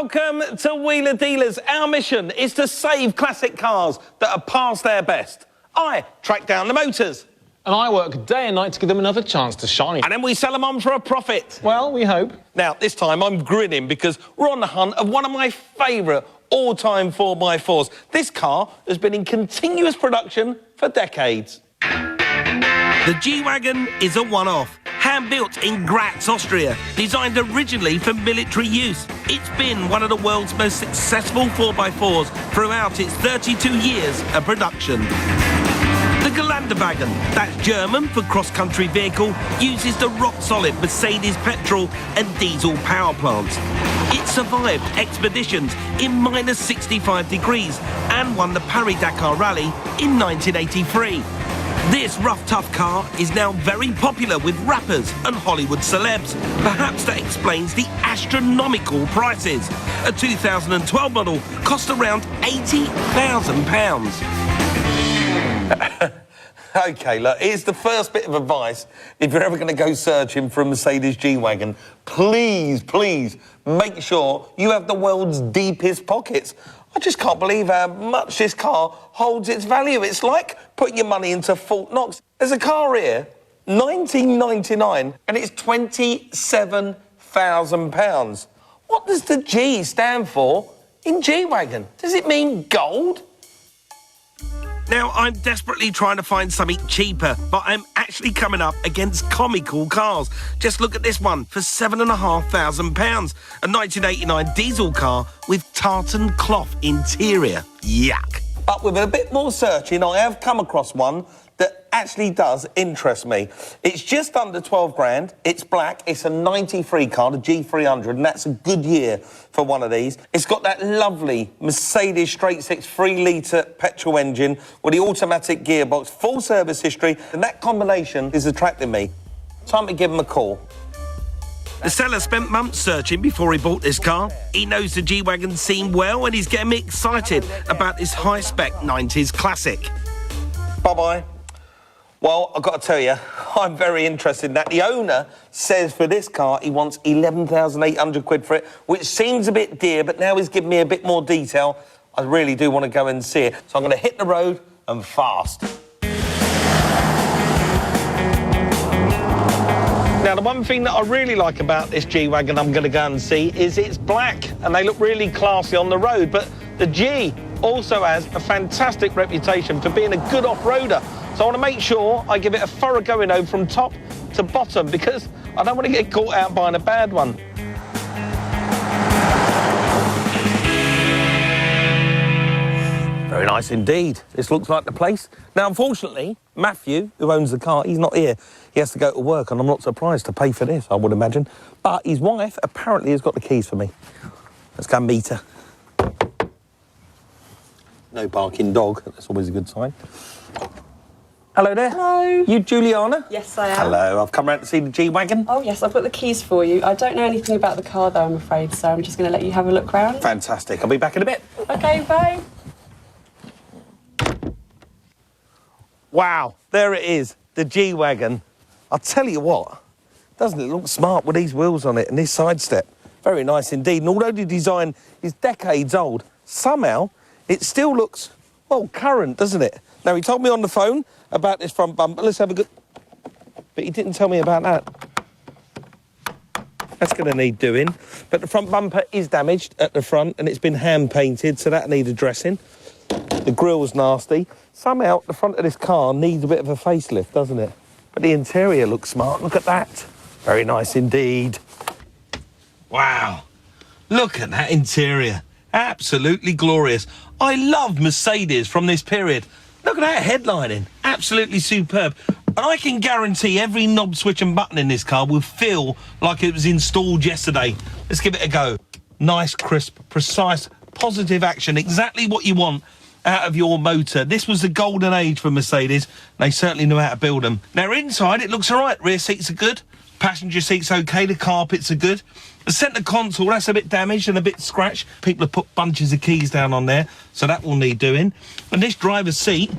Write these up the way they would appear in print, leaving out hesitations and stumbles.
Welcome to Wheeler Dealers. Our mission is to save classic cars that are past their best. I track down the motors. And I work day and night to give them another chance to shine. And then we sell them on for a profit. Well, we hope. Now, this time I'm grinning because we're on the hunt of one of my favourite all-time 4x4s. This car has been in continuous production for decades. The G-Wagon is a one-off. Hand-built in Graz, Austria, designed originally for military use. It's been one of the world's most successful 4x4s throughout its 32 years of production. The Geländewagen, that's German for cross-country vehicle, uses the rock-solid Mercedes petrol and diesel power plants. It survived expeditions in minus 65 degrees and won the Paris-Dakar Rally in 1983. This rough, tough car is now very popular with rappers and Hollywood celebs. Perhaps that explains the astronomical prices. A 2012 model cost around £80,000. OK, look, here's the first bit of advice. If you're ever going to go searching for a Mercedes G-Wagon, please, please make sure you have the world's deepest pockets. I just can't believe how much this car holds its value. It's like putting your money into Fort Knox. There's a car here, 1999, and it's £27,000. What does the G stand for in G-Wagon? Does it mean gold? Now, I'm desperately trying to find something cheaper, but I'm actually coming up against comical cars. Just look at this one for £7,500. A 1989 diesel car with tartan cloth interior. Yuck. But with a bit more searching, I have come across one that actually does interest me. It's just under 12 grand. It's black. It's a 93 car, the G300, and that's a good year for one of these. It's got that lovely Mercedes straight-six 3-litre petrol engine with the automatic gearbox, full service history, and that combination is attracting me. Time to give him a call. The seller spent months searching before he bought this car. He knows the G-Wagon scene well, and he's getting me excited about this high-spec 90s classic. Bye-bye. Well, I've got to tell you, I'm very interested in that. The owner says for this car he wants 11,800 quid for it, which seems a bit dear, but now he's given me a bit more detail. I really do want to go and see it. So I'm going to hit the road and fast. Now, the one thing that I really like about this G-Wagon I'm going to go and see is it's black, and they look really classy on the road, but the G also has a fantastic reputation for being a good off-roader. So I want to make sure I give it a thorough going over from top to bottom because I don't want to get caught out buying a bad one. Very nice indeed. This looks like the place. Now, unfortunately, Matthew, who owns the car, he's not here. He has to go to work, and I'm not surprised to pay for this, I would imagine. But his wife apparently has got the keys for me. Let's go and meet her. No barking dog. That's always a good sign. Hello there. Hello. You Juliana? Yes, I am. Hello. I've come round to see the G-Wagon. Oh, yes, I've got the keys for you. I don't know anything about the car, though, I'm afraid, so I'm just going to let you have a look round. Fantastic. I'll be back in a bit. OK, bye. Wow, there it is, the G-Wagon. I'll tell you what, doesn't it look smart with these wheels on it and this side step? Very nice indeed. And although the design is decades old, somehow it still looks, well, current, doesn't it? Now, he told me on the phone about this front bumper. Let's have a good... But he didn't tell me about that. That's going to need doing. But the front bumper is damaged at the front and it's been hand-painted, so that'll need addressing. The grill's nasty. Somehow, the front of this car needs a bit of a facelift, doesn't it? But the interior looks smart. Look at that. Very nice indeed. Wow. Look at that interior. Absolutely glorious. I love Mercedes from this period. Look at that headlining. Absolutely superb. And I can guarantee every knob, switch and button in this car will feel like it was installed yesterday. Let's give it a go. Nice, crisp, precise, positive action. Exactly what you want out of your motor. This was the golden age for Mercedes. They certainly knew how to build them. Now, inside, it looks all right. Rear seats are good. Passenger seats OK. The carpets are good. The centre console, that's a bit damaged and a bit scratched. People have put bunches of keys down on there, so that will need doing. And this driver's seat,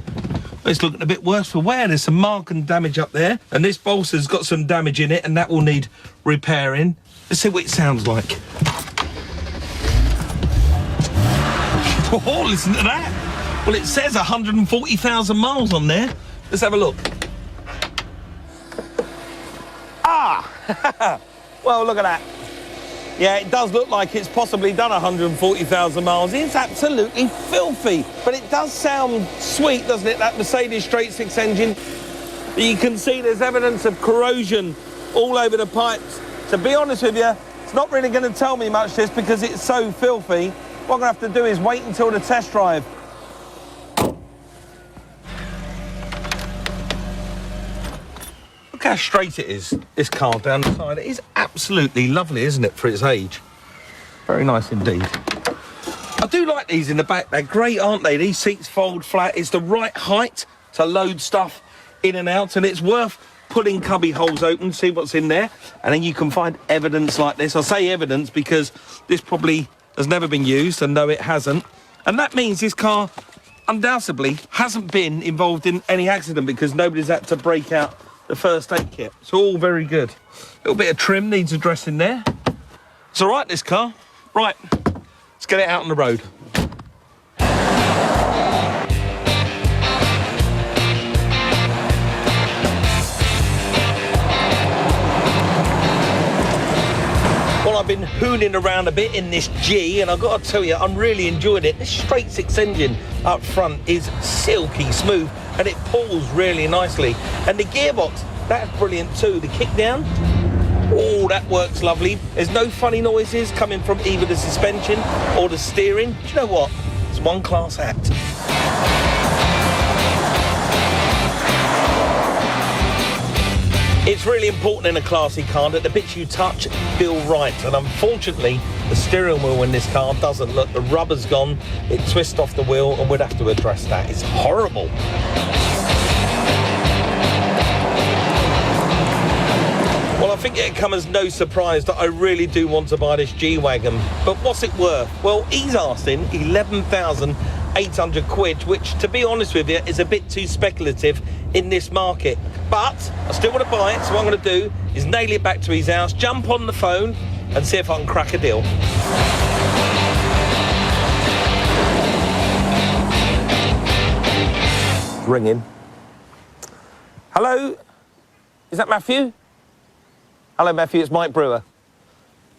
it's looking a bit worse for wear. There's some mark and damage up there. And this bolster's got some damage in it, and that will need repairing. Let's see what it sounds like. Oh, listen to that. Well, it says 140,000 miles on there. Let's have a look. Ah! Well, look at that. Yeah, it does look like it's possibly done 140,000 miles. It's absolutely filthy. But it does sound sweet, doesn't it, that Mercedes straight six engine? But you can see there's evidence of corrosion all over the pipes. To be honest with you, it's not really going to tell me much, this, because it's so filthy. What I'm going to have to do is wait until the test drive. Look how straight it is, this car down the side. It is absolutely lovely, isn't it, for its age? Very nice indeed. I do like these in the back. They're great, aren't they? These seats fold flat. It's the right height to load stuff in and out, and it's worth pulling cubby holes open, see what's in there, and then you can find evidence like this. I say evidence because this probably has never been used, and no, it hasn't. And that means this car undoubtedly hasn't been involved in any accident, because nobody's had to break out the first aid kit. It's all very good. A little bit of trim needs addressing there. It's all right, this car. Right, let's get it out on the road. Well, I've been hooning around a bit in this G, and I've got to tell you, I'm really enjoying it. This straight six engine up front is silky smooth, and it pulls really nicely. And the gearbox, that's brilliant too. The kick down, oh, that works lovely. There's no funny noises coming from either the suspension or the steering. Do you know what? It's one class act. It's really important in a classy car that the bits you touch feel right, and unfortunately the steering wheel in this car doesn't. Look, the rubber's gone, it twists off the wheel, and we'd have to address that. It's horrible. Well, I think it'd come as no surprise that I really do want to buy this G-Wagon. But what's it worth? Well, he's asking 11,800 quid, which, to be honest with you, is a bit too speculative in this market. But I still want to buy it, so what I'm going to do is nail it back to his house, jump on the phone, and see if I can crack a deal. Ringing. Hello? Is that Matthew? Hello, Matthew, it's Mike Brewer.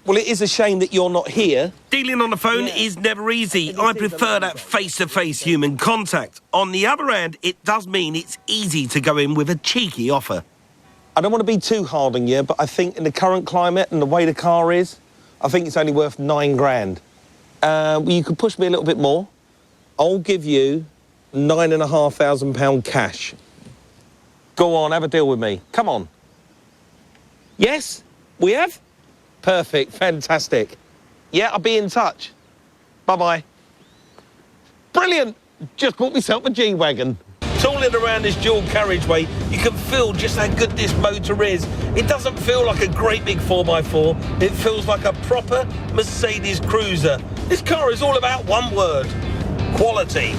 Well, it is a shame that you're not here. Dealing on the phone is never easy. I prefer that face-to-face human contact. On the other hand, it does mean it's easy to go in with a cheeky offer. I don't want to be too hard on you, but I think in the current climate and the way the car is, I think it's only worth 9 grand. You could push me a little bit more. I'll give you £9,500 cash. Go on, have a deal with me. Come on. Yes? We have? Perfect, fantastic. Yeah, I'll be in touch. Bye-bye. Brilliant! Just bought myself a G-Wagon. Tooling around this dual carriageway, you can feel just how good this motor is. It doesn't feel like a great big 4x4. It feels like a proper Mercedes cruiser. This car is all about one word: quality.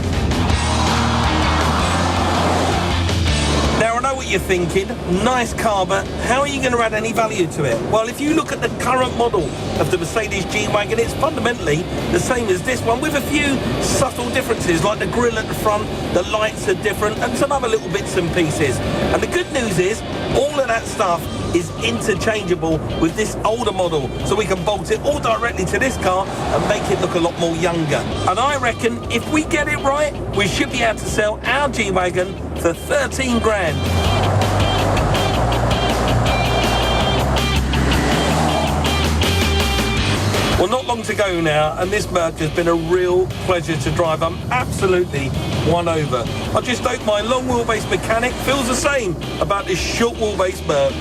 Now, I know what you're thinking. Nice car, but how are you going to add any value to it? Well, if you look at the current model of the Mercedes G-Wagon, it's fundamentally the same as this one, with a few subtle differences, like the grille at the front, the lights are different, and some other little bits and pieces. And the good news is, all of that stuff is interchangeable with this older model, so we can bolt it all directly to this car and make it look a lot more younger. And I reckon if we get it right, we should be able to sell our G-Wagon for 13 grand. Well, not long to go now, and this Merc has been a real pleasure to drive. I'm absolutely won over. I just hope my long wheelbase mechanic feels the same about this short wheelbase Merc.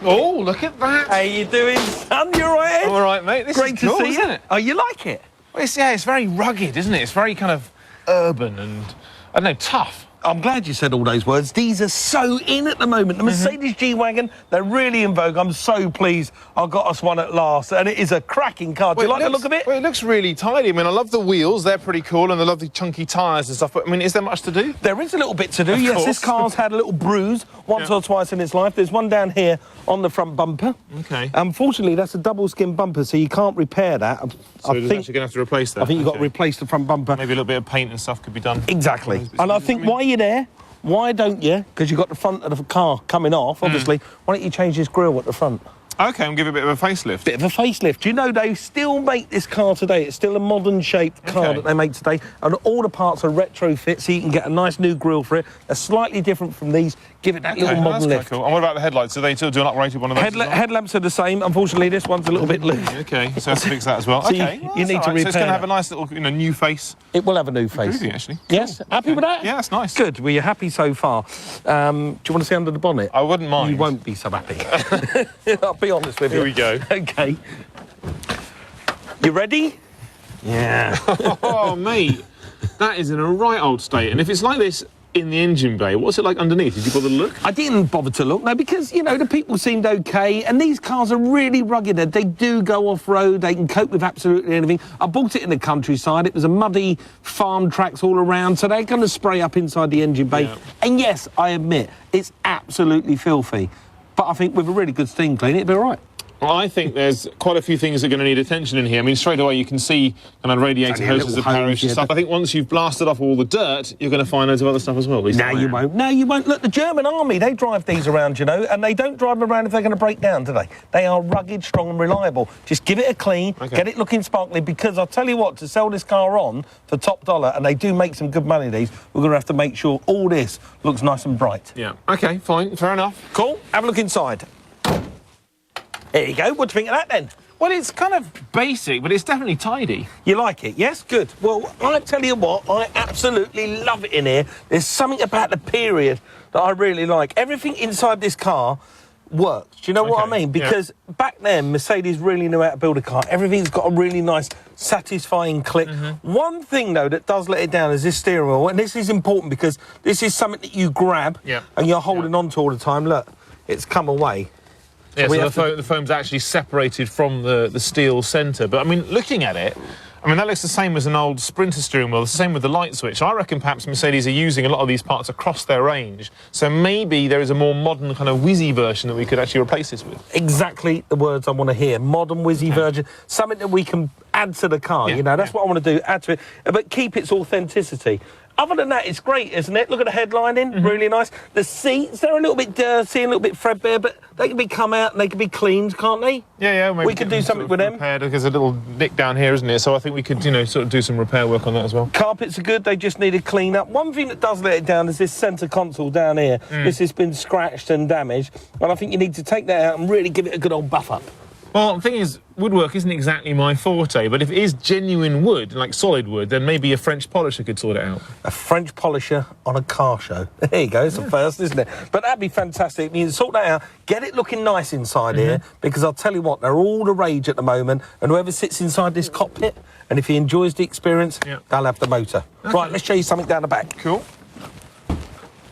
Oh, look at that. How you doing, son? You all right, Ed? I'm all right, mate. This Great is cool, to see isn't you. it? Oh, you like it? Well, it's very rugged, isn't it? It's very kind of urban and, I don't know, tough. I'm glad you said all those words. These are so in at the moment. The Mercedes G-Wagon, they're really in vogue. I'm so pleased I got us one at last. And it is a cracking car. Do you like the look of it? Well, it looks really tidy. I mean, I love the wheels. They're pretty cool, and the lovely chunky tyres and stuff. But, I mean, is there much to do? There is a little bit to do, yes. course. This car's had a little bruise once or twice in its life. There's one down here on the front bumper. Okay. Unfortunately, that's a double skin bumper, so you can't repair that. So you're actually going to have to replace that? I think you've got to replace the front bumper. Maybe a little bit of paint and stuff could be done. Exactly. And I think while you're there, why don't you, because you've got the front of the car coming off, obviously, why don't you change this grille at the front? OK, and give it a bit of a facelift. Bit of a facelift. Do you know they still make this car today? It's still a modern-shaped car that they make today, and all the parts are retrofit, so you can get a nice new grille for it. They're slightly different from these. Give it that little modern lift. Cool. And what about the headlights? Do they still do an uprated one of those? Headlamps are the same. Unfortunately, this one's a little bit loose. OK, so I have to fix that as well. So OK, you need to repair. So it's going to have a nice little, new face. It will have a new face. Groovy, actually. Yes? Happy with that? Yeah, that's nice. Good. Well, you're happy so far. Do you want to see under the bonnet? I wouldn't mind. You won't be so happy. I'll be honest with you. Here we go. OK. You ready? Yeah. Oh, mate, that is in a right old state. And if it's like this in the engine bay, what's it like underneath? Did you bother to look? I didn't bother to look, no, because, the people seemed OK, and these cars are really rugged. They do go off-road, they can cope with absolutely anything. I bought it in the countryside. It was a muddy farm tracks all around, so they're going to spray up inside the engine bay. Yeah. And yes, I admit, it's absolutely filthy. But I think with a really good steam clean, it'd be all right. Well, I think there's quite a few things that are going to need attention in here. I mean, straight away you can see kind of radiator hoses of parish and stuff. I think once you've blasted off all the dirt, you're going to find loads of other stuff as well. No, you won't. No, you won't. Look, the German army, they drive these around, and they don't drive them around if they're going to break down, do they? They are rugged, strong and reliable. Just give it a clean, get it looking sparkly, because I'll tell you what, to sell this car on for top dollar, and they do make some good money, these, we're going to have to make sure all this looks nice and bright. Yeah. OK, fine. Fair enough. Cool. Have a look inside. There you go. What do you think of that, then? Well, it's kind of basic, but it's definitely tidy. You like it, yes? Good. Well, I tell you what, I absolutely love it in here. There's something about the period that I really like. Everything inside this car works. Do you know what I mean? Because back then, Mercedes really knew how to build a car. Everything's got a really nice, satisfying click. One thing, though, that does let it down is this steering wheel. And this is important because this is something that you grab and you're holding on to all the time. Look, it's come away. Yeah, so the foam's actually separated from the steel centre. But, I mean, looking at it, I mean, that looks the same as an old Sprinter steering wheel. It's the same with the light switch. I reckon perhaps Mercedes are using a lot of these parts across their range. So maybe there is a more modern kind of whizzy version that we could actually replace this with. Exactly the words I want to hear. Modern whizzy version. Something that we can add to the car, That's what I want to do, add to it. But keep its authenticity. Other than that, it's great, isn't it? Look at the headlining, really nice. The seats, they're a little bit dirty and a little bit threadbare, but they can be come out and they can be cleaned, can't they? Yeah, maybe we could do something with them. Repaired. There's a little nick down here, isn't it? So I think we could, sort of do some repair work on that as well. Carpets are good, they just need a clean up. One thing that does let it down is this centre console down here. This has been scratched and damaged, and I think you need to take that out and really give it a good old buff up. Well, the thing is, woodwork isn't exactly my forte, but if it is genuine wood, like solid wood, then maybe a French polisher could sort it out. A French polisher on a car show. There you go, it's a first, isn't it? But that'd be fantastic. You can sort that out, get it looking nice inside here, because I'll tell you what, they're all the rage at the moment, and whoever sits inside this cockpit, and if he enjoys the experience, they'll have the motor. Okay. Right, let's show you something down the back. Cool.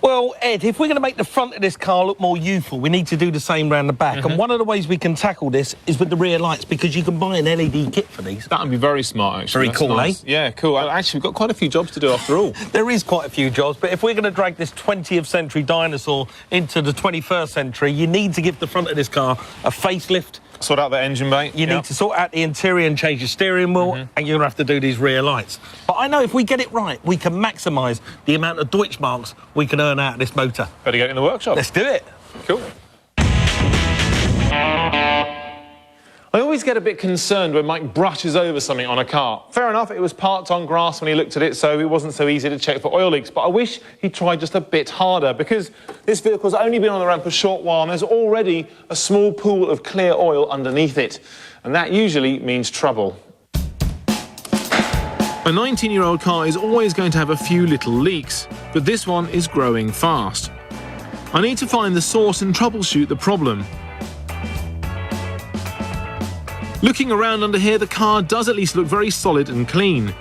Well, Ed, if we're going to make the front of this car look more youthful, we need to do the same round the back. And one of the ways we can tackle this is with the rear lights, because you can buy an LED kit for these. That would be very smart, actually. Very cool, nice. Eh? Yeah, cool. Actually, we've got quite a few jobs to do after all. There is quite a few jobs, but if we're going to drag this 20th century dinosaur into the 21st century, you need to give the front of this car a facelift. Sort out the engine bay. You need to sort out the interior and change the steering wheel, and you're going to have to do these rear lights. But I know if we get it right, we can maximise the amount of Deutschmarks we can earn out of this motor. Better get it in the workshop. Let's do it. Cool. I always get a bit concerned when Mike brushes over something on a car. Fair enough, it was parked on grass when he looked at it, so it wasn't so easy to check for oil leaks. But I wish he tried just a bit harder, because this vehicle's only been on the road for a short while, and there's already a small pool of clear oil underneath it. And that usually means trouble. A 19-year-old car is always going to have a few little leaks, but this one is growing fast. I need to find the source and troubleshoot the problem. Looking around under here, the car does at least look very solid and clean.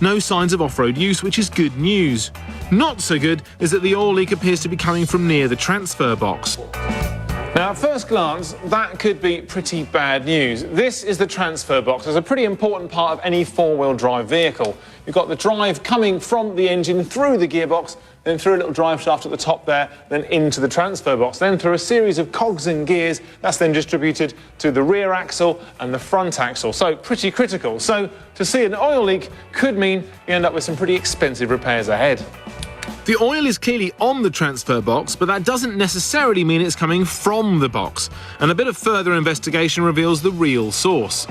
No signs of off-road use, which is good news. Not so good is that the oil leak appears to be coming from near the transfer box. Now, at first glance, that could be pretty bad news. This is the transfer box. It's a pretty important part of any four-wheel drive vehicle. You've got the drive coming from the engine through the gearbox, then through a little drive shaft at the top there, then into the transfer box, then through a series of cogs and gears. That's then distributed to the rear axle and the front axle. So pretty critical. So to see an oil leak could mean you end up with some pretty expensive repairs ahead. The oil is clearly on the transfer box, but that doesn't necessarily mean it's coming from the box. And a bit of further investigation reveals the real source.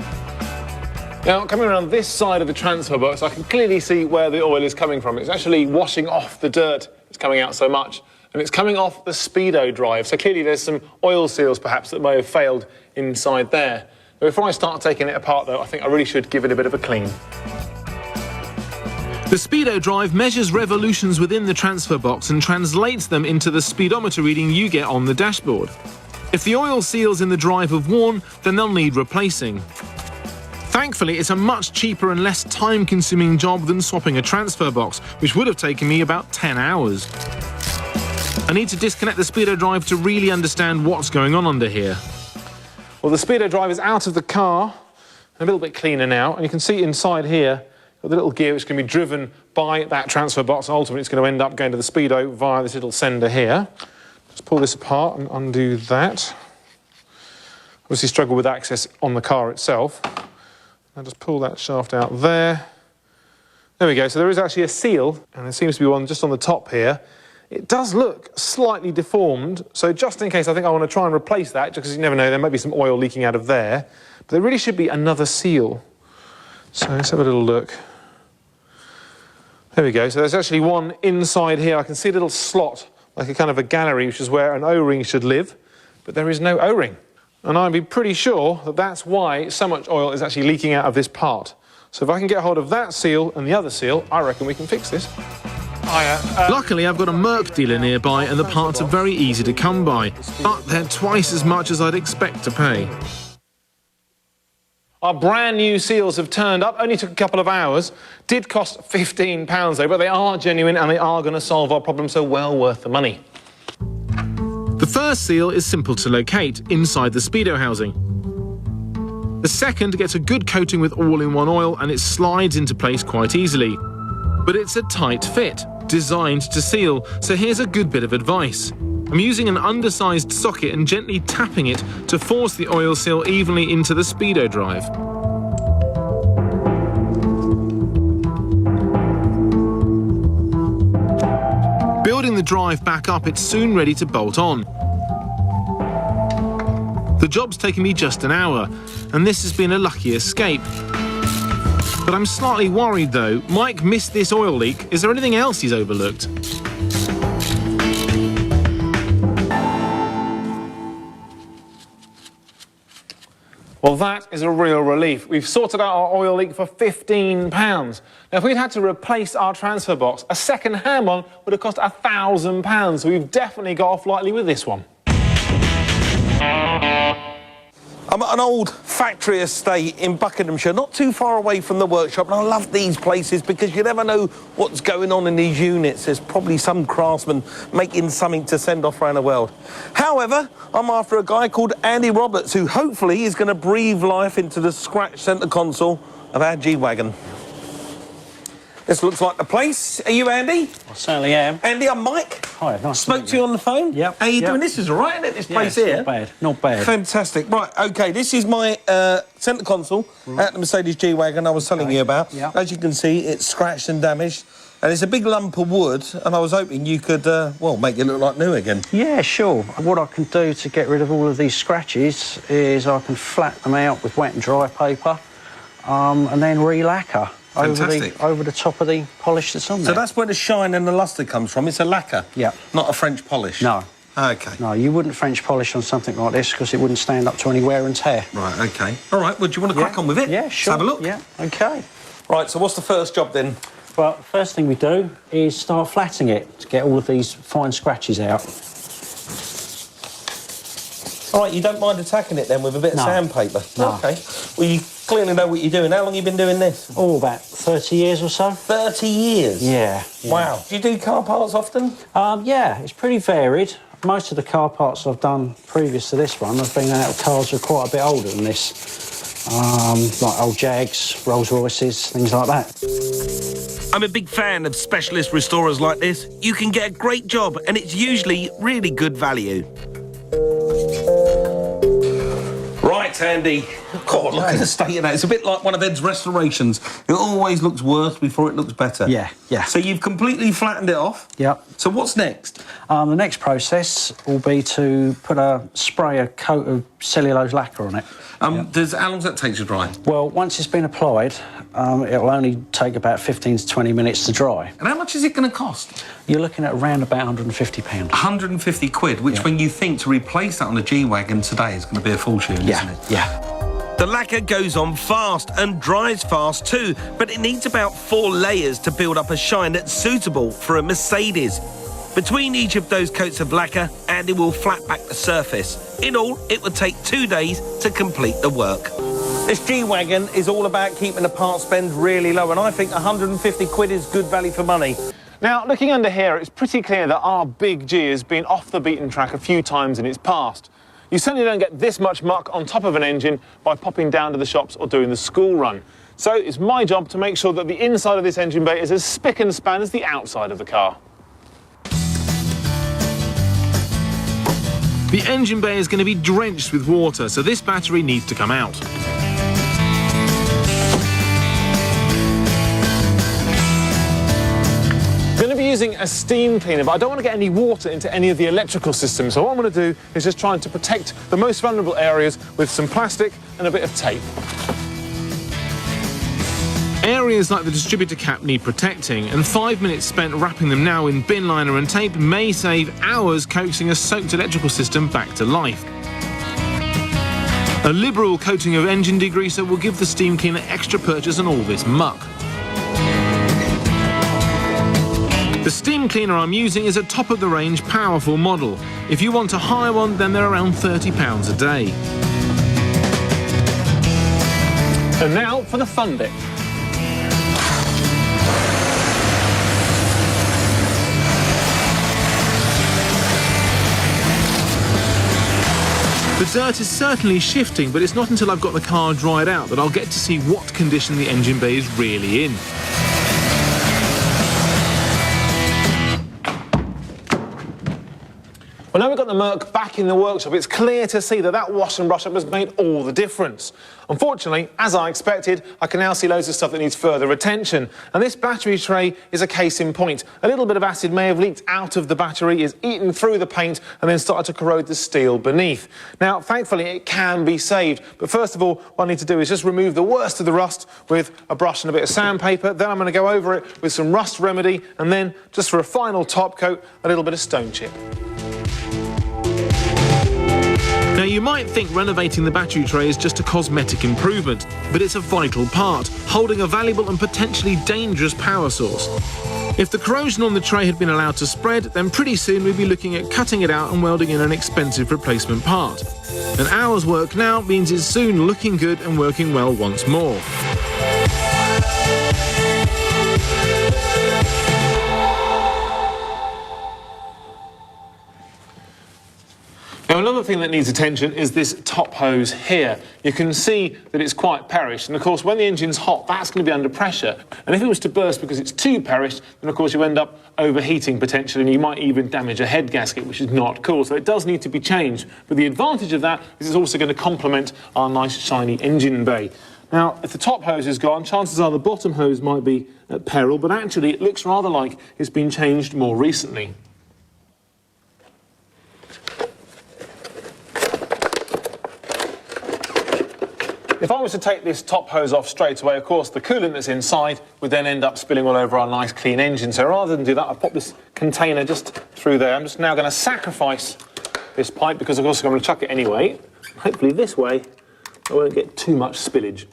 Now, coming around this side of the transfer box, I can clearly see where the oil is coming from. It's actually washing off the dirt that's coming out so much, and it's coming off the speedo drive. So clearly there's some oil seals, perhaps, that may have failed inside there. But before I start taking it apart, though, I think I really should give it a bit of a clean. The speedo drive measures revolutions within the transfer box and translates them into the speedometer reading you get on the dashboard. If the oil seals in the drive have worn, then they'll need replacing. Thankfully, it's a much cheaper and less time-consuming job than swapping a transfer box, which would have taken me about 10 hours. I need to disconnect the speedo drive to really understand what's going on under here. Well, the speedo drive is out of the car, a little bit cleaner now, and you can see inside here, got the little gear which can be driven by that transfer box. Ultimately, it's going to end up going to the speedo via this little sender here. Let's pull this apart and undo that. Obviously struggle with access on the car itself. I'll just pull that shaft out there. There we go. So there is actually a seal, and there seems to be one just on the top here. It does look slightly deformed, so just in case, I think I want to try and replace that, just because you never know, there might be some oil leaking out of there. But there really should be another seal. So let's have a little look. There we go. So there's actually one inside here. I can see a little slot, like a kind of a gallery, which is where an O-ring should live, but there is no O-ring. And I'd be pretty sure that that's why so much oil is actually leaking out of this part. So if I can get hold of that seal and the other seal, I reckon we can fix this. Luckily, I've got a Merc dealer nearby and the parts are very easy to come by, but they're twice as much as I'd expect to pay. Our brand new seals have turned up, only took a couple of hours, did cost £15 though, but they are genuine and they are going to solve our problem, so well worth the money. The first seal is simple to locate inside the speedo housing. The second gets a good coating with all-in-one oil and it slides into place quite easily. But it's a tight fit, designed to seal, so here's a good bit of advice. I'm using an undersized socket and gently tapping it to force the oil seal evenly into the speedo drive. Building the drive back up, it's soon ready to bolt on. The job's taken me just an hour, and this has been a lucky escape. But I'm slightly worried though. Mike missed this oil leak. Is there anything else he's overlooked? Well, that is a real relief. We've sorted out our oil leak for £15. Now, if we'd had to replace our transfer box, a second-hand one would have cost £1,000, so we've definitely got off lightly with this one. I'm at an old factory estate in Buckinghamshire, not too far away from the workshop, and I love these places because you never know what's going on in these units. There's probably some craftsman making something to send off around the world. However, I'm after a guy called Andy Roberts, who hopefully is going to breathe life into the scratch centre console of our G-Wagon. This looks like the place. Are you Andy? I certainly am. Andy, I'm Mike. Hi, nice Spoke to you on the phone? Yep. How you doing? This is all right, isn't it, this place here? Not bad, not bad. Fantastic. Right, OK, this is my centre console at the Mercedes G-Wagon I was telling you about. Yep. As you can see, it's scratched and damaged, and it's a big lump of wood, and I was hoping you could, well, make it look like new again. Yeah, sure. What I can do to get rid of all of these scratches is I can flat them out with wet and dry paper and then re-lacquer. Over the top of the polish that's on there. So that's where the shine and the lustre comes from. It's a lacquer, yeah, not a French polish. No. OK. No, you wouldn't French polish on something like this because it wouldn't stand up to any wear and tear. Right, OK. All right, well, do you want to crack on with it? Yeah, sure. Let's have a look. Yeah, OK. Right, so what's the first job then? Well, the first thing we do is start flattening it to get all of these fine scratches out. All right, you don't mind attacking it then with a bit of sandpaper? No. OK. Well, you clearly know what you're doing. How long have you been doing this? Oh, about 30 years or so. 30 years? Yeah. Wow. Do you do car parts often? Yeah, it's pretty varied. Most of the car parts I've done previous to this one have been out of cars that are quite a bit older than this. Like old Jags, Rolls Royces, things like that. I'm a big fan of specialist restorers like this. You can get a great job and it's usually really good value. Right, Andy. God, look at the state of that. It's a bit like one of Ed's restorations. It always looks worse before it looks better. Yeah, yeah. So you've completely flattened it off? Yep. So what's next? The next process will be to spray a coat of cellulose lacquer on it. How long does that take to dry? Well, once it's been applied, it'll only take about 15 to 20 minutes to dry. And how much is it going to cost? You're looking at around about £150. 150 quid, which when you think to replace that on a G-Wagon today is going to be a fortune, isn't it? Yeah. The lacquer goes on fast and dries fast too, but it needs about 4 layers to build up a shine that's suitable for a Mercedes. Between each of those coats of lacquer, Andy will flat back the surface. In all, it will take 2 days to complete the work. This G-Wagon is all about keeping the part spend really low, and I think 150 quid is good value for money. Now, looking under here, it's pretty clear that our big G has been off the beaten track a few times in its past. You certainly don't get this much muck on top of an engine by popping down to the shops or doing the school run. So it's my job to make sure that the inside of this engine bay is as spick and span as the outside of the car. The engine bay is going to be drenched with water, so this battery needs to come out. I'm going to be using a steam cleaner, but I don't want to get any water into any of the electrical systems. So what I'm going to do is just try to protect the most vulnerable areas with some plastic and a bit of tape. Areas like the distributor cap need protecting, and 5 minutes spent wrapping them now in bin liner and tape may save hours coaxing a soaked electrical system back to life. A liberal coating of engine degreaser will give the steam cleaner extra purchase on all this muck. The steam cleaner I'm using is a top-of-the-range, powerful model. If you want a higher one, then they're around £30 a day. And now for the fun bit. The dirt is certainly shifting, but it's not until I've got the car dried out that I'll get to see what condition the engine bay is really in. Well, now we've got the Merc back in the workshop, it's clear to see that that wash and brush up has made all the difference. Unfortunately, as I expected, I can now see loads of stuff that needs further attention. And this battery tray is a case in point. A little bit of acid may have leaked out of the battery, is eaten through the paint and then started to corrode the steel beneath. Now, thankfully, it can be saved. But first of all, what I need to do is just remove the worst of the rust with a brush and a bit of sandpaper. Then I'm going to go over it with some rust remedy. And then, just for a final top coat, a little bit of stone chip. Now, you might think renovating the battery tray is just a cosmetic improvement, but it's a vital part, holding a valuable and potentially dangerous power source. If the corrosion on the tray had been allowed to spread, then pretty soon we'd be looking at cutting it out and welding in an expensive replacement part. An hour's work now means it's soon looking good and working well once more. Now, another thing that needs attention is this top hose here. You can see that it's quite perished, and of course when the engine's hot that's going to be under pressure, and if it was to burst because it's too perished, then of course you end up overheating potentially, and you might even damage a head gasket, which is not cool. So it does need to be changed, but the advantage of that is it's also going to complement our nice shiny engine bay. Now, if the top hose is gone, chances are the bottom hose might be at peril, but actually it looks rather like it's been changed more recently. If I was to take this top hose off straight away, of course, the coolant that's inside would then end up spilling all over our nice clean engine. So rather than do that, I've popped this container just through there. I'm just now going to sacrifice this pipe because, of course, I'm going to chuck it anyway. Hopefully this way I won't get too much spillage.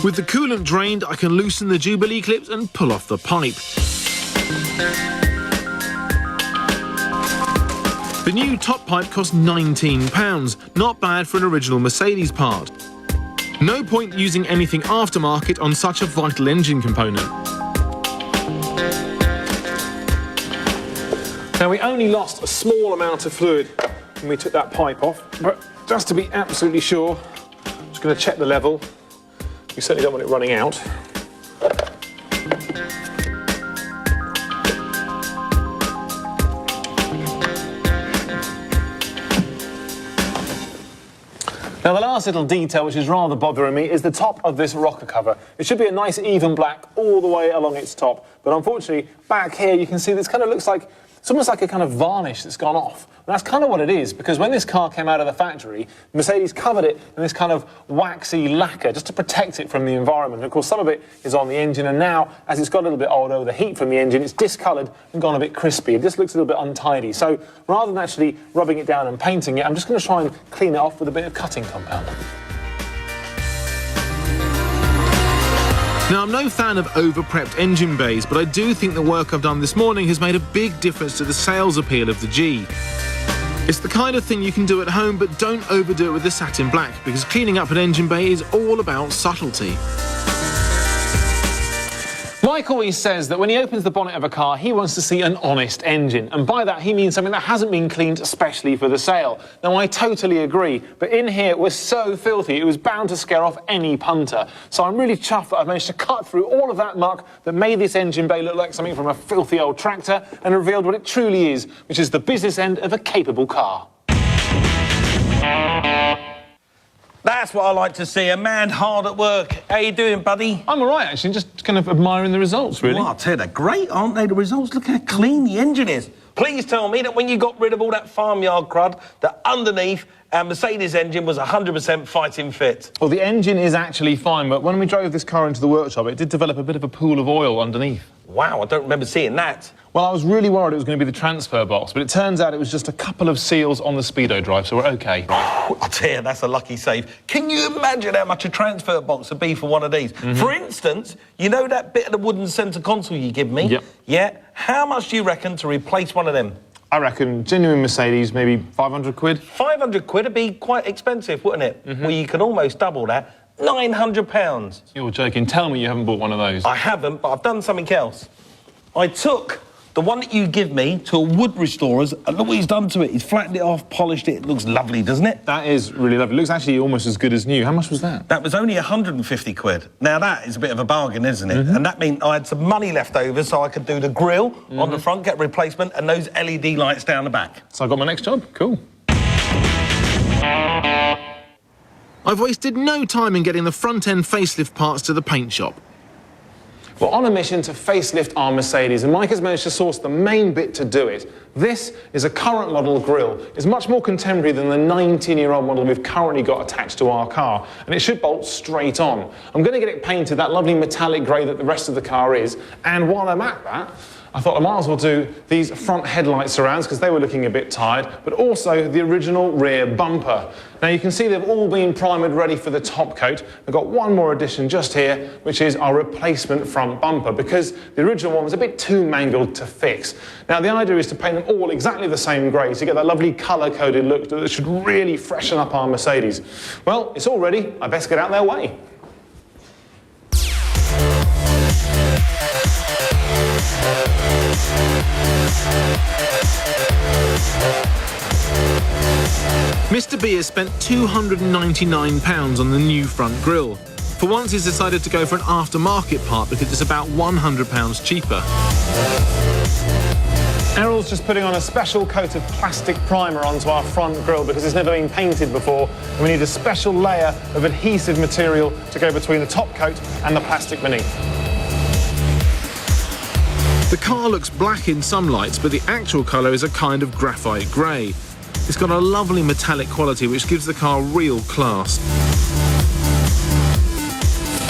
With the coolant drained, I can loosen the Jubilee clips and pull off the pipe. The new top pipe cost £19, not bad for an original Mercedes part. No point using anything aftermarket on such a vital engine component. Now, we only lost a small amount of fluid when we took that pipe off, but just to be absolutely sure, I'm just going to check the level. We certainly don't want it running out. Now, the last little detail which is rather bothering me is the top of this rocker cover. It should be a nice even black all the way along its top, but unfortunately back here you can see this kind of looks like, it's almost like a kind of varnish that's gone off. And that's kind of what it is, because when this car came out of the factory, Mercedes covered it in this kind of waxy lacquer just to protect it from the environment. And of course, some of it is on the engine, and now, as it's got a little bit older, the heat from the engine, it's discoloured and gone a bit crispy. It just looks a little bit untidy. So rather than actually rubbing it down and painting it, I'm just going to try and clean it off with a bit of cutting compound. Now, I'm no fan of over-prepped engine bays, but I do think the work I've done this morning has made a big difference to the sales appeal of the G. It's the kind of thing you can do at home, but don't overdo it with the satin black, because cleaning up an engine bay is all about subtlety. Mike always says that when he opens the bonnet of a car, he wants to see an honest engine. And by that, he means something that hasn't been cleaned especially for the sale. Now, I totally agree, but in here it was so filthy, it was bound to scare off any punter. So I'm really chuffed that I've managed to cut through all of that muck that made this engine bay look like something from a filthy old tractor and revealed what it truly is, which is the business end of a capable car. That's what I like to see, a man hard at work. How you doing, buddy? I'm all right, actually, just kind of admiring the results, really. Well, I'll tell you, they're great, aren't they, the results? Look how clean the engine is. Please tell me that when you got rid of all that farmyard crud, that underneath our Mercedes engine was 100% fighting fit. Well, the engine is actually fine, but when we drove this car into the workshop, it did develop a bit of a pool of oil underneath. Wow, I don't remember seeing that. Well, I was really worried it was going to be the transfer box, but it turns out it was just a couple of seals on the speedo drive, so we're OK. I'll tell you, that's a lucky save. Can you imagine how much a transfer box would be for one of these? For instance, you know that bit of the wooden centre console you give me? Yep. Yeah? How much do you reckon to replace one of them? I reckon genuine Mercedes, maybe 500 quid. 500 quid would be quite expensive, wouldn't it? Well, you could almost double that. £900. You're joking. Tell me you haven't bought one of those. I haven't, but I've done something else. I took the one that you give me to a wood restorer's, and look what he's done to it. He's flattened it off, polished it. It looks lovely, doesn't it? That is really lovely. It looks actually almost as good as new. How much was that? That was only 150 quid. Now, that is a bit of a bargain, isn't it? And that meant I had some money left over so I could do the grille on the front, get replacement, and those LED lights down the back. So I got my next job. Cool. I've wasted no time in getting the front-end facelift parts to the paint shop. We're on a mission to facelift our Mercedes, and Mike has managed to source the main bit to do it. This is a current model grille. It's much more contemporary than the 19-year-old model we've currently got attached to our car, and it should bolt straight on. I'm going to get it painted that lovely metallic grey that the rest of the car is, and while I'm at that, I thought I might as well do these front headlight surrounds because they were looking a bit tired, but also the original rear bumper. Now you can see they've all been primered ready for the top coat. I've got one more addition just here, which is our replacement front bumper, because the original one was a bit too mangled to fix. Now the idea is to paint them all exactly the same grey to get that lovely colour-coded look that should really freshen up our Mercedes. Well, it's all ready. I best get out their way. Mr. B has spent £299 on the new front grille. For once, he's decided to go for an aftermarket part because it's about £100 cheaper. Errol's just putting on a special coat of plastic primer onto our front grille because it's never been painted before, and we need a special layer of adhesive material to go between the top coat and the plastic beneath. The car looks black in some lights, but the actual colour is a kind of graphite grey. It's got a lovely metallic quality which gives the car real class.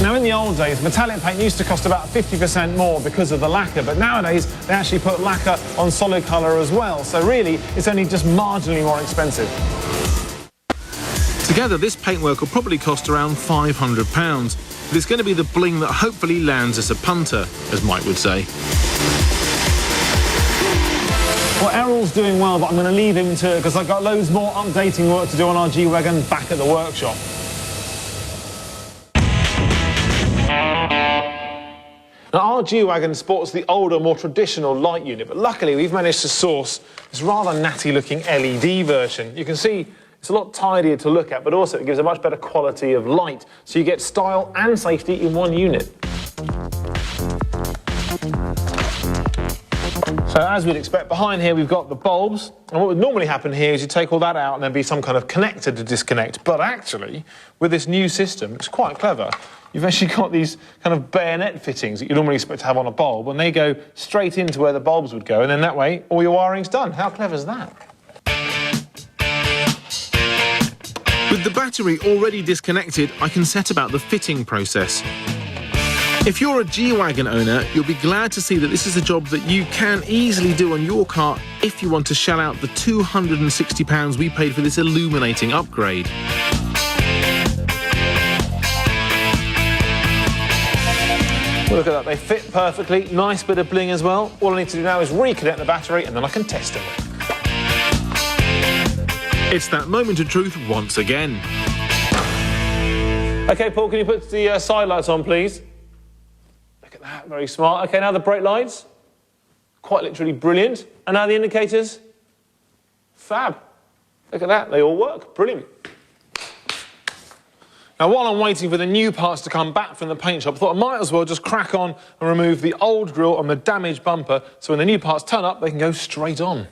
Now, in the old days, metallic paint used to cost about 50% more because of the lacquer, but nowadays they actually put lacquer on solid colour as well, so really it's only just marginally more expensive. Together, this paintwork will probably cost around £500, but it's going to be the bling that hopefully lands us a punter, as Mike would say. Well, Errol's doing well, but I'm going to leave him to it because I've got loads more updating work to do on our G-Wagon back at the workshop. Now, our G-Wagon sports the older, more traditional light unit, but luckily we've managed to source this rather natty-looking LED version. You can see it's a lot tidier to look at, but also it gives a much better quality of light, so you get style and safety in one unit. So as we'd expect, behind here we've got the bulbs, and what would normally happen here is you take all that out and there'd be some kind of connector to disconnect, but actually, with this new system, it's quite clever. You've actually got these kind of bayonet fittings that you'd normally expect to have on a bulb, and they go straight into where the bulbs would go, and then that way, all your wiring's done. How clever is that? With the battery already disconnected, I can set about the fitting process. If you're a G-Wagon owner, you'll be glad to see that this is a job that you can easily do on your car if you want to shell out the £260 we paid for this illuminating upgrade. Look at that, they fit perfectly, nice bit of bling as well. All I need to do now is reconnect the battery and then I can test them. It's that moment of truth once again. OK, Paul, can you put the side lights on, please? Look at that, very smart. OK, now the brake lights. Quite literally brilliant. And now the indicators. Fab. Look at that, they all work. Brilliant. Now, while I'm waiting for the new parts to come back from the paint shop, I thought I might as well just crack on and remove the old grille on the damaged bumper, so when the new parts turn up, they can go straight on.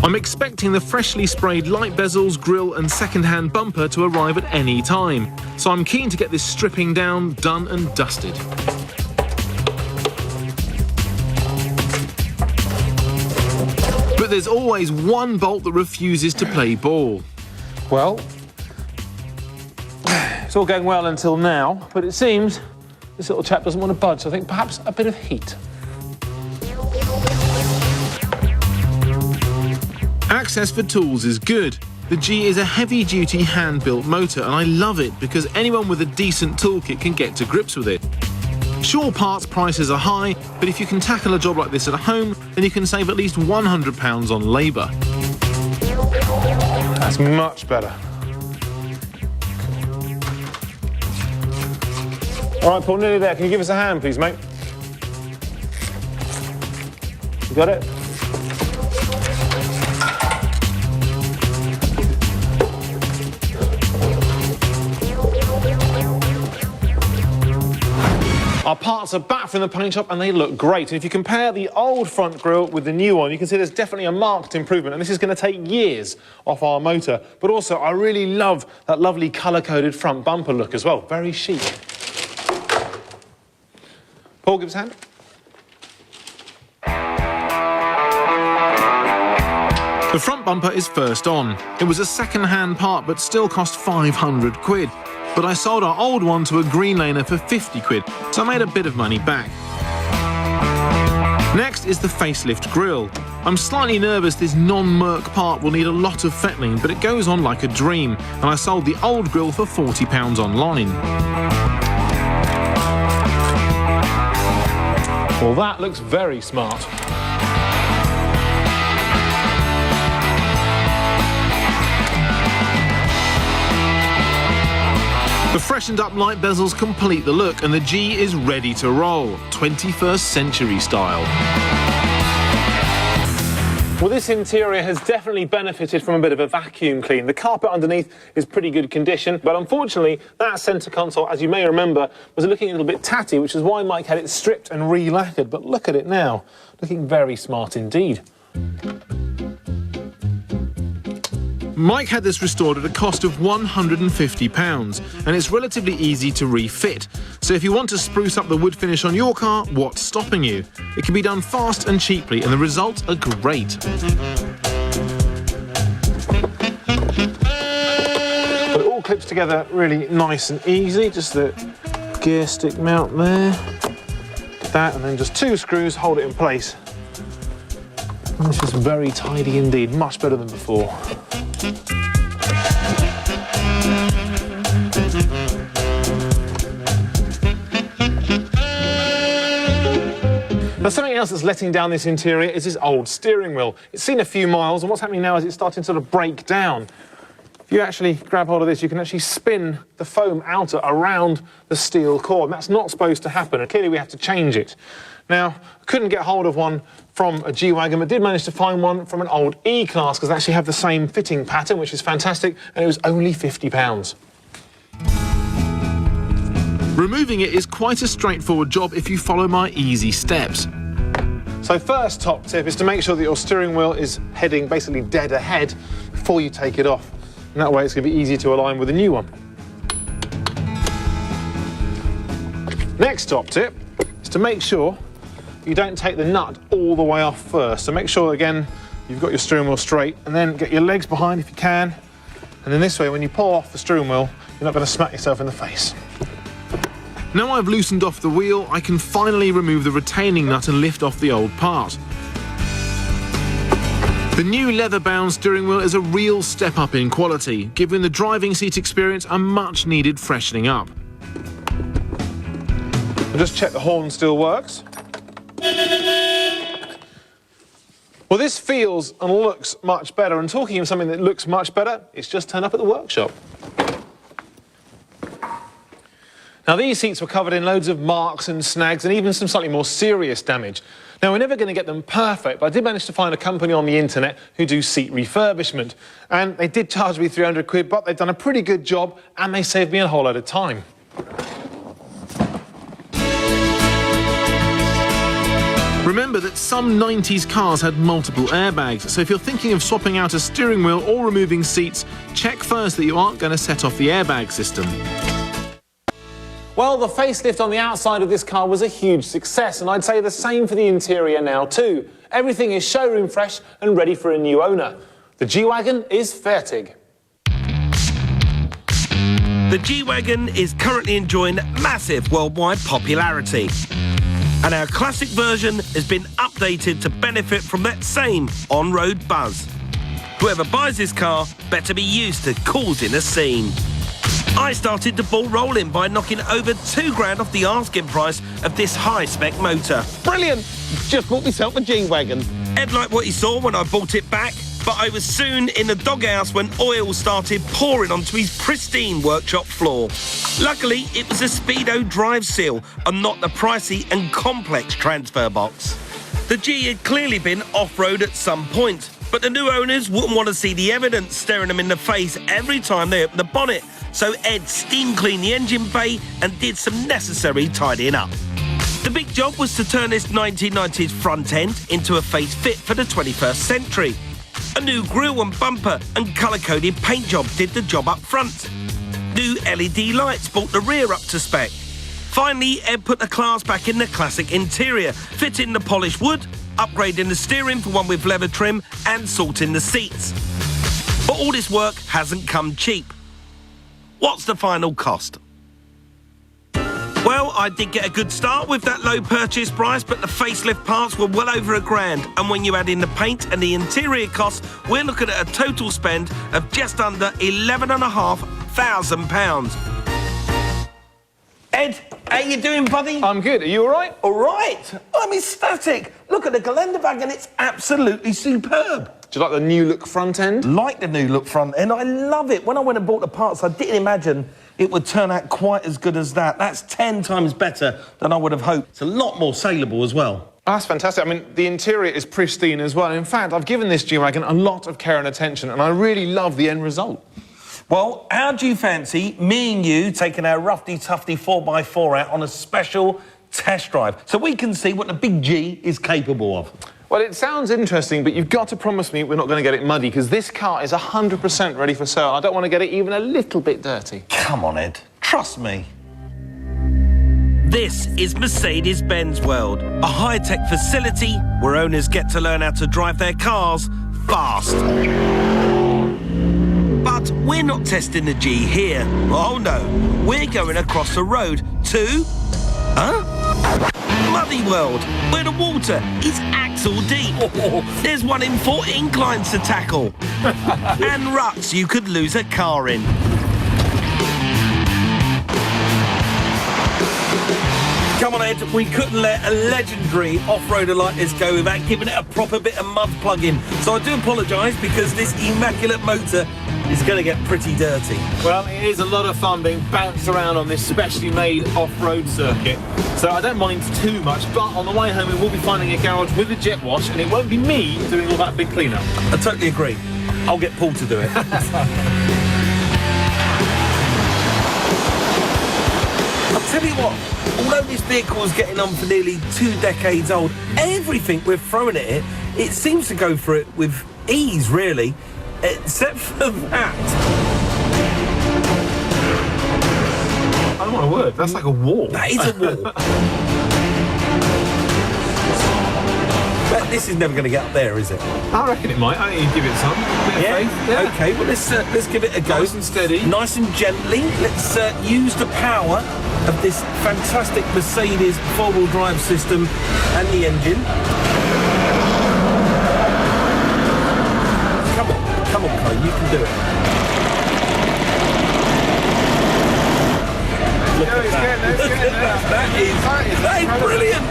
I'm expecting the freshly sprayed light bezels, grille and second-hand bumper to arrive at any time, so I'm keen to get this stripping down, done and dusted. But there's always one bolt that refuses to play ball. Well, it's all going well until now, but it seems this little chap doesn't want to budge, so I think perhaps a bit of heat. Access for tools is good. The G is a heavy-duty hand-built motor, and I love it because anyone with a decent toolkit can get to grips with it. Sure, parts prices are high, but if you can tackle a job like this at home, then you can save at least £100 on labour. That's much better. All right, Paul, nearly there. Can you give us a hand, please, mate? You got it? Our parts are back from the paint shop and they look great. And if you compare the old front grille with the new one, you can see there's definitely a marked improvement. And this is going to take years off our motor. But also, I really love that lovely colour-coded front bumper look as well. Very chic. Paul, give us a hand. The front bumper is first on. It was a second-hand part, but still cost 500 quid. But I sold our old one to a green laner for 50 quid, so I made a bit of money back. Next is the facelift grille. I'm slightly nervous this non-Merc part will need a lot of fettling, but it goes on like a dream, and I sold the old grille for £40 online. Well, that looks very smart. The freshened up light bezels complete the look and the G is ready to roll, 21st century style. Well, this interior has definitely benefited from a bit of a vacuum clean. The carpet underneath is pretty good condition, but unfortunately that centre console, as you may remember, was looking a little bit tatty, which is why Mike had it stripped and re-lacquered. But look at it now, looking very smart indeed. Mike had this restored at a cost of £150, and it's relatively easy to refit. So if you want to spruce up the wood finish on your car, what's stopping you? It can be done fast and cheaply, and the results are great. But it all clips together really nice and easy. Just the gear stick mount there, that, and then just 2 screws hold it in place. And this is very tidy indeed, much better than before. But something else that's letting down this interior is this old steering wheel. It's seen a few miles, and what's happening now is it's starting to sort of break down. If you actually grab hold of this, you can actually spin the foam outer around the steel core, and that's not supposed to happen, and clearly we have to change it. Now, I couldn't get hold of one from a G-Wagon, but did manage to find one from an old E-Class, because they actually have the same fitting pattern, which is fantastic, and it was only £50. Removing it is quite a straightforward job if you follow my easy steps. So first top tip is to make sure that your steering wheel is heading basically dead ahead before you take it off. And that way it's going to be easy to align with a new one. Next top tip is to make sure you don't take the nut all the way off first. So make sure, again, you've got your steering wheel straight, and then get your legs behind if you can. And then this way, when you pull off the steering wheel, you're not going to smack yourself in the face. Now I've loosened off the wheel, I can finally remove the retaining nut and lift off the old part. The new leather-bound steering wheel is a real step up in quality, giving the driving seat experience a much-needed freshening up. I'll just check the horn still works. Well, this feels and looks much better, and talking of something that looks much better, it's just turned up at the workshop. Now, these seats were covered in loads of marks and snags and even some slightly more serious damage. Now, we're never going to get them perfect, but I did manage to find a company on the internet who do seat refurbishment. And they did charge me 300 quid, but they've done a pretty good job and they saved me a whole load of time. Remember that some 90s cars had multiple airbags, so if you're thinking of swapping out a steering wheel or removing seats, check first that you aren't going to set off the airbag system. Well, the facelift on the outside of this car was a huge success, and I'd say the same for the interior now too. Everything is showroom fresh and ready for a new owner. The G-Wagon is fertig. The G-Wagon is currently enjoying massive worldwide popularity. And our classic version has been updated to benefit from that same on-road buzz. Whoever buys this car better be used to causing a scene. I started the ball rolling by knocking over £2,000 off the asking price of this high-spec motor. Brilliant! Just bought myself a G-Wagon. Ed liked what he saw when I bought it back, but I was soon in the doghouse when oil started pouring onto his pristine workshop floor. Luckily, it was a Speedo drive seal and not the pricey and complex transfer box. The G had clearly been off-road at some point, but the new owners wouldn't want to see the evidence staring them in the face every time they opened the bonnet. So Ed steam cleaned the engine bay and did some necessary tidying up. The big job was to turn this 1990s front end into a face fit for the 21st century. A new grille and bumper and colour-coded paint job did the job up front. New LED lights brought the rear up to spec. Finally, Ed put the class back in the classic interior, fitting the polished wood, upgrading the steering for one with leather trim and sorting the seats. But all this work hasn't come cheap. What's the final cost? Well, I did get a good start with that low purchase price, but the facelift parts were well over £1,000. And when you add in the paint and the interior costs, we're looking at a total spend of just under £11,500. Ed, how you doing, buddy? I'm good. Are you all right? All right. I'm ecstatic. Look at the Geländewagen. It's absolutely superb. Do you like the new look front end? Like the new look front end. I love it. When I went and bought the parts, I didn't imagine it would turn out quite as good as that. That's 10 times better than I would have hoped. It's a lot more saleable as well. Oh, that's fantastic. I mean, the interior is pristine as well. In fact, I've given this G-Wagon a lot of care and attention, and I really love the end result. Well, how do you fancy me and you taking our roughy-tufty 4x4 out on a special test drive so we can see what the big G is capable of? Well, it sounds interesting, but you've got to promise me we're not going to get it muddy, because this car is 100% ready for sale. I don't want to get it even a little bit dirty. Come on, Ed. Trust me. This is Mercedes-Benz World, a high-tech facility where owners get to learn how to drive their cars fast. But we're not testing the G here. Oh, no. We're going across the road to... Muddy World, where the water is axle deep. There's 1 in 4 inclines to tackle. And ruts you could lose a car in. Come on, Ed, we couldn't let a legendary off-roader like this go without giving it a proper bit of mud plug-in. So I do apologise because this immaculate motor is going to get pretty dirty. Well, it is a lot of fun being bounced around on this specially made off-road circuit, so I don't mind too much, but on the way home we will be finding a garage with a jet wash, and it won't be me doing all that big clean-up. I totally agree. I'll get Paul to do it. I'll tell you what, although this vehicle is getting on for nearly 2 decades old, everything we're throwing at it, it seems to go for it with ease, really, except for that. Oh my word, that's like a wall. That is a wall. But this is never going to get up there, is it? I reckon it might. I think you give it some. Yeah? Faith. Yeah. OK, well, let's give it a go. Nice and steady. Nice and gently. Let's use the power of this fantastic Mercedes four-wheel drive system and the engine. Come on, Kai, you can do it. Look at that. Look at that. That is brilliant.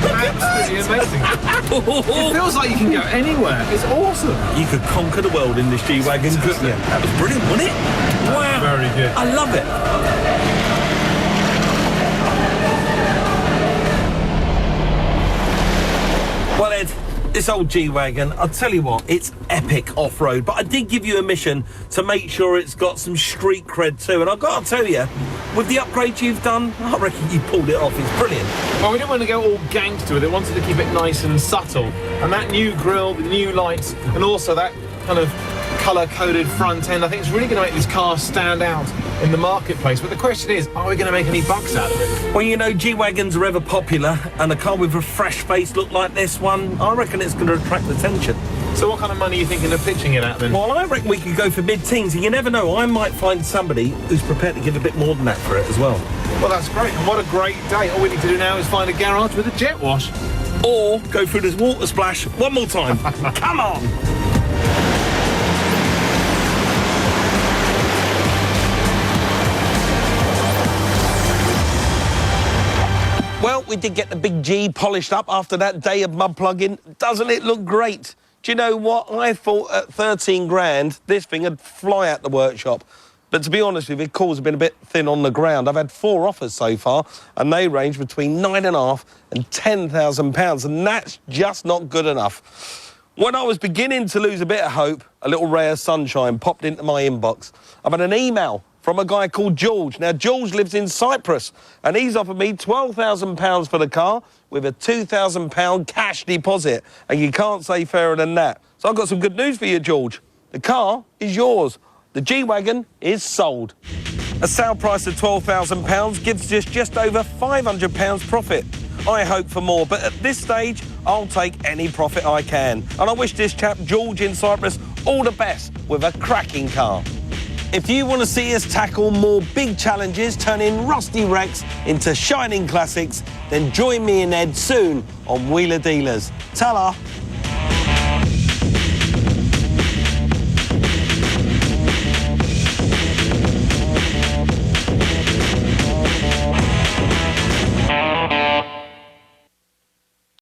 Absolutely amazing. It feels like you can go anywhere. It's awesome. You could conquer the world in this G-Wagon, couldn't you? That was brilliant, wasn't it? Wow. Very good. I love it. Well, Ed, this old G-Wagon, I'll tell you what, it's epic off-road, but I did give you a mission to make sure it's got some street cred too, and I've got to tell you, with the upgrades you've done, I reckon you pulled it off. It's brilliant. Well, we didn't want to go all gangster with it. We wanted to keep it nice and subtle. And that new grille, the new lights, and also that kind of colour-coded front end, I think it's really going to make this car stand out in the marketplace. But the question is, are we going to make any bucks out of it? Well, you know, G-Wagons are ever popular, and a car with a fresh face look like this one, I reckon it's going to attract attention. So what kind of money are you thinking of pitching it at then? Well, I reckon we could go for mid-teens, and you never know, I might find somebody who's prepared to give a bit more than that for it as well. Well, that's great, and what a great day. All we need to do now is find a garage with a jet wash. Or go through this water splash one more time. Come on! Well, we did get the big G polished up after that day of mud plugging. Doesn't it look great? Do you know what? I thought at 13 grand, this thing would fly out the workshop. But to be honest with you, calls have been a bit thin on the ground. I've had 4 offers so far, and they range between £9,500 and £10,000, and that's just not good enough. When I was beginning to lose a bit of hope, a little ray of sunshine popped into my inbox. I've had an email from a guy called George. Now, George lives in Cyprus, and he's offered me £12,000 for the car with a £2,000 cash deposit, and you can't say fairer than that. So I've got some good news for you, George. The car is yours. The G-Wagon is sold. A sale price of £12,000 gives us just over £500 profit. I hope for more, but at this stage, I'll take any profit I can. And I wish this chap, George in Cyprus, all the best with a cracking car. If you want to see us tackle more big challenges, turning rusty wrecks into shining classics, then join me and Ed soon on Wheeler Dealers. Ta-ra!